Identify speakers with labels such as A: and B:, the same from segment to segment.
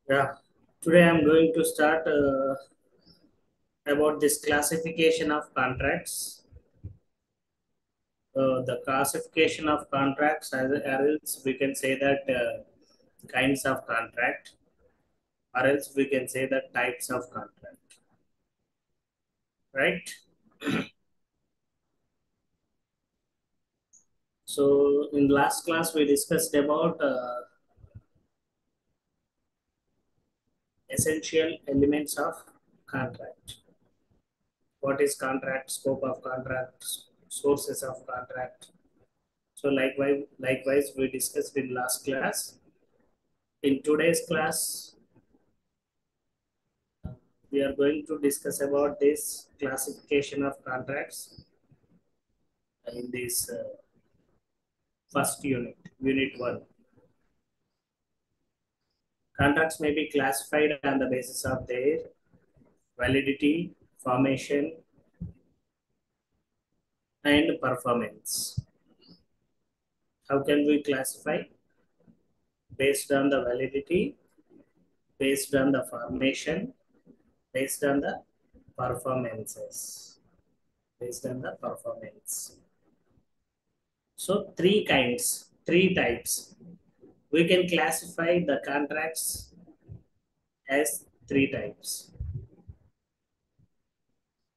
A: Yeah, today I'm going to start about this classification of contracts. The classification of contracts, or else we can say that kinds of contract, or else we can say that types of contract, right? So in last class we discussed about essential elements of contract. What is contract? Scope of contract? Sources of contract? So likewise, we discussed in last class. In today's class, we are going to discuss about this classification of contracts in this first unit 1. Contracts may be classified on the basis of their validity, formation, and performance. How can we classify? Based on the validity, based on the formation, based on the performances, based on the performance. So three types. We can classify the contracts as three types: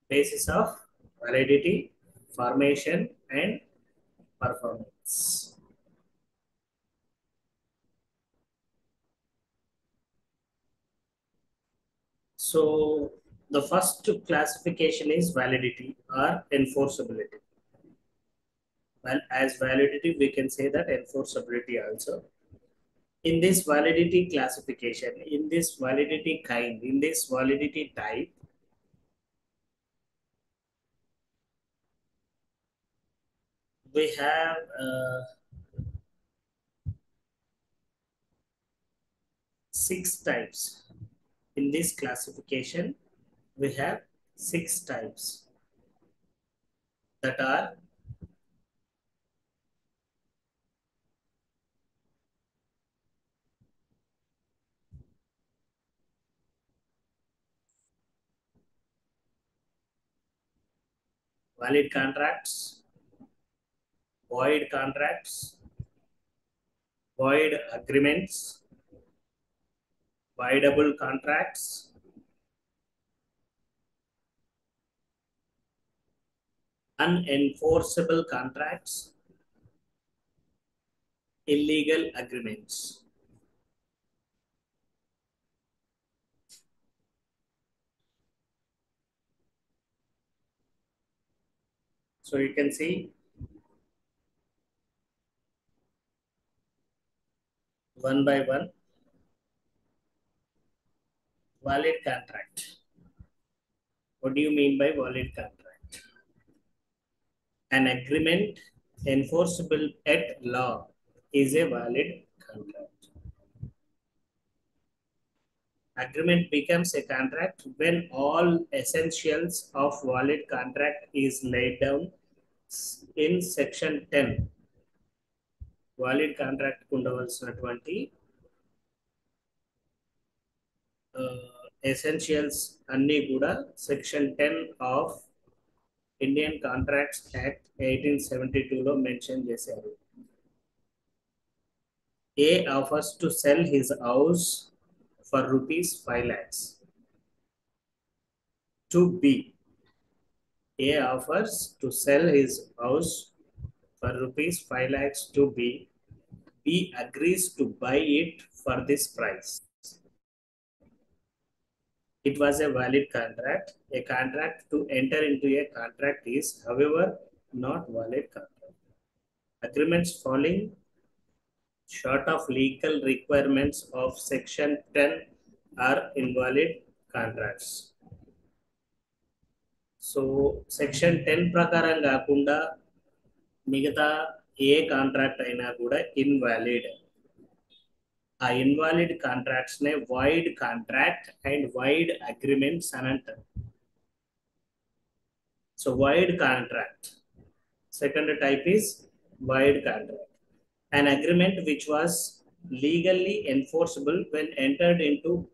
A: basis of validity, formation, and performance. So the first classification is validity or enforceability. Well, as validity, we can say that enforceability also. In this validity classification, in this validity kind, in this validity type, we have six types. In this classification, we have six types that are valid contracts, void contracts, void agreements, voidable contracts, unenforceable contracts, illegal agreements. So you can see one by one. Valid contract. What do you mean by valid contract? An agreement enforceable at law is a valid contract. Agreement becomes a contract when all essentials of valid contract is laid down in section 10. Valid contract ఉండవలసినటువంటి essentials అన్నీ కూడా section 10 of Indian contracts act 1872లో mention చేశారు. A offers to sell his house for rupees 5 lakhs to B. A offers to sell his house for rupees 5 lakhs to B. B agrees to buy it for this price. It was a valid contract. A contract to enter into a contract is, however, not valid contract. Agreements falling short of legal requirements of section 10 are invalid contracts. So section 10 ప్రకారం కాకుండా మిగతా ఏ contract అయినా కూడా invalid. ఆ invalid contracts నే wide contract and wide agreements అని అంటారు. So wide contract, second type is wide contract. An agreement which was legally enforceable when entered into,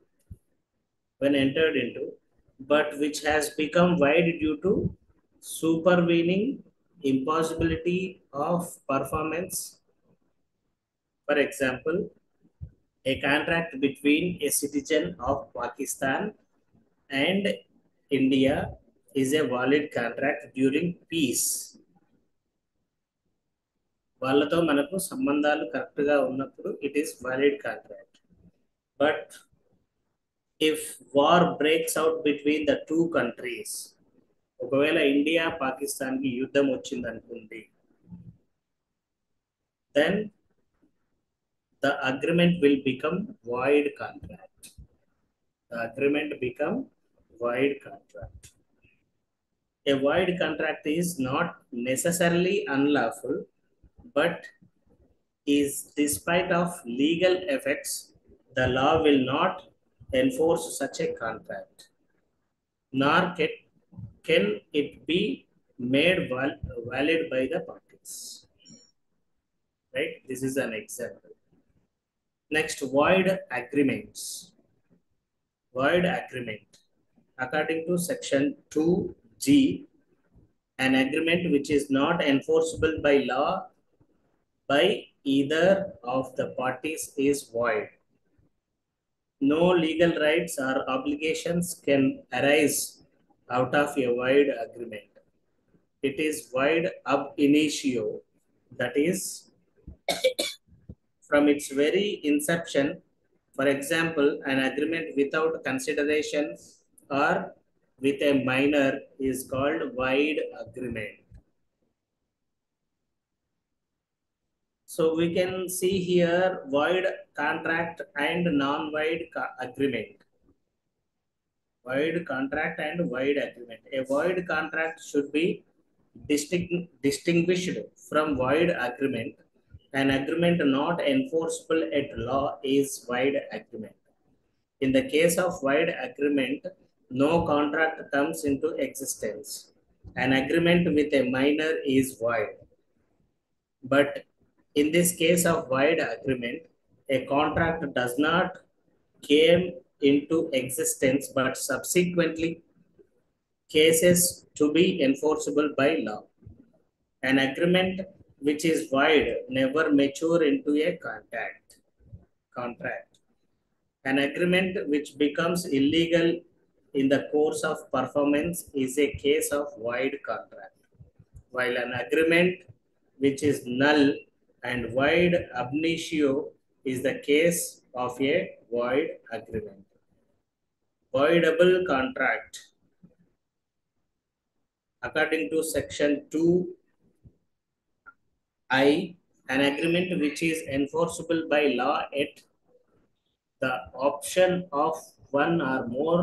A: but which has become wide due to supervening impossibility of performance. For example, a contract between a citizen of Pakistan and India is a valid contract during peace. వాళ్ళతో మనకు సంబంధాలు కరెక్ట్గా ఉన్నప్పుడు it is valid contract. But if war breaks out between the two countries, ఒకవేళ India పాకిస్తాన్కి యుద్ధం వచ్చింది అనుకోండి, then the agreement will become void contract. The agreement become void contract. A void contract is not necessarily unlawful, but is despite of legal effects, the law will not enforce such a contract, nor can it be made valid by the parties. Right? This is an example. Next, void agreements. Void agreement. According to section 2G, an agreement which is not enforceable by law by either of the parties is void. No legal rights or obligations can arise out of a void agreement. It is void ab initio, that is, from its very inception. For example, an agreement without consideration or with a minor is called void agreement. So we can see here void contract and non-void agreement. Void contract and void agreement. A void contract should be distinguished from void agreement. An agreement not enforceable at law is void agreement. In the case of void agreement, no contract comes into existence. An agreement with a minor is void. But in this case of void agreement, a contract does not came into existence but subsequently cases to be enforceable by law. An agreement which is void never mature into a contract. An agreement which becomes illegal in the course of performance is a case of void contract, while an agreement which is null and void ab initio is the case of a void agreement. Voidable contract. According to section 2I, an agreement which is enforceable by law at the option of one or more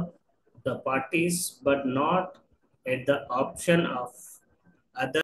A: the parties, but not at the option of other